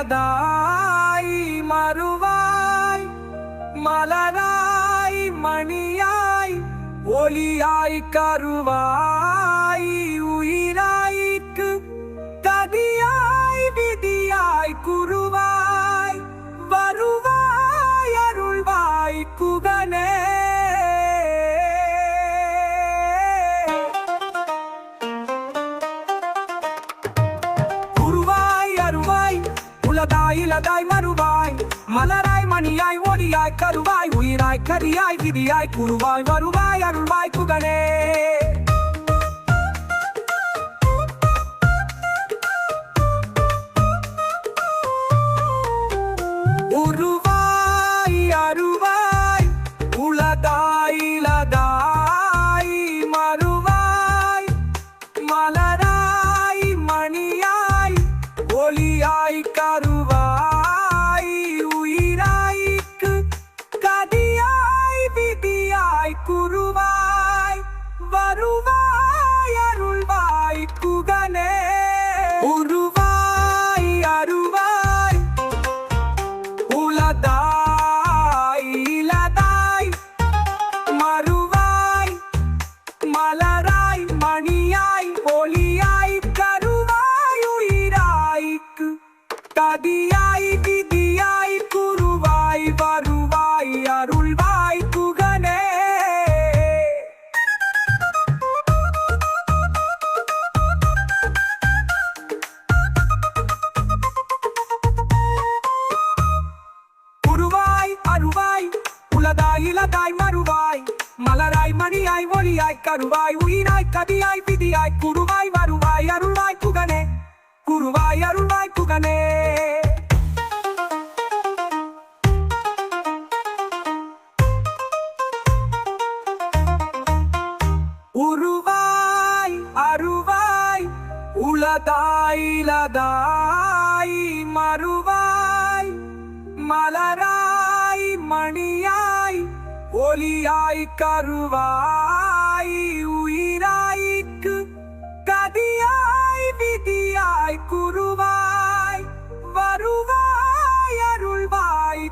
இலதாய் மறுவாய் மலராய் மணியாய் ஒளியாய் கருவாய் உயிராய்க்கு கதியாய் விதியாய் குருவாய் வருவாய் அருள்வாய் குகனே. இலதாய் மறுவாய் மலராய் மணியாய் ஒளியாய் கருவாய் உயிராய் கரியாய் விதியாய் குருவாய் வருவாய் அருள்வாய் குகனே. உருவாய் அருவாய் உலதாய் இலதாய் மறுவாய் மலராய் மணியாய் ஒளியாய் கருவாய் உயிராய்க்கு கதியாய் விதியாய் குருவாய் வருவாய் அருள்வாய் குகனே. உருவாய் அருவாய் உலதாய் இலதாய் மறுவாய் மலராய் மணியாய் ஒளியாய் கருவாய் உயிராய்க்கு கதியாய் விதியாய் குருவாய் வருவாய் அருள்வாய் குகனே. குருவாய் அருவாய் உலதாய் இலதாய் மறுவாய் மலராய் மணியாய் ஒளியாய் கருவாய் உயிராய் கதியாய் விதியாய் குருவாய் வருவாய் அருள்வாய் குகனே. குருவாய் அருள்வாய் குகனே. உருவாய் அருவாய் உலதாய் இலதாய் மறுவாய் மலராய் மணியாய் ஒளியாய் கருவாய் உயிராய்க்கு கதியாய் விதியாய் குருவாய் வருவாய் அருள்வாய்